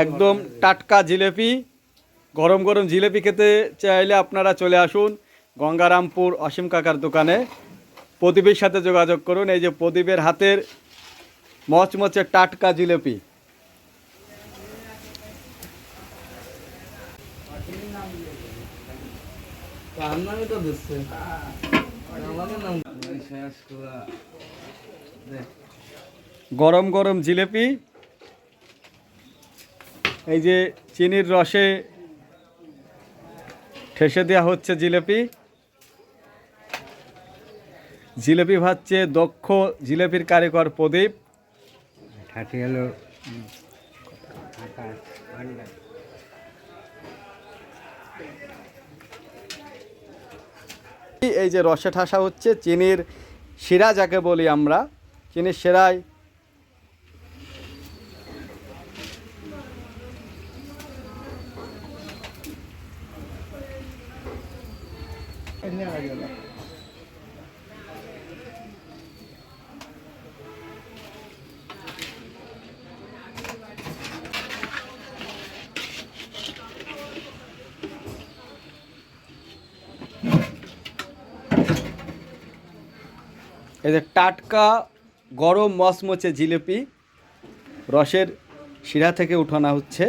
একদম টাটকা জিলেপি, গরম গরম জিলেপি খেতে চাইলে আপনারা চলে আসুন গঙ্গারামপুর অসীম কাকার দোকানে। প্রদীপের সাথে যোগাযোগ করুন। এই যে প্রদীপের হাতের মচমচে টাটকা জিলেপি। গরম গরম জিলেপি, এই যে চিনির রসে ঠেসে দেওয়া হচ্ছে জিলেপি। জিলেপি ভাজছে দক্ষ জিলেপির কারিগর প্রদীপ। এই যে রসে ঠাসা হচ্ছে চিনির শিরা, যাকে বলি আমরা, চিনির শিরায় এই যে টাটকা গরম মচমচে জিলিপি রসের শিরা থেকে উঠানো হচ্ছে।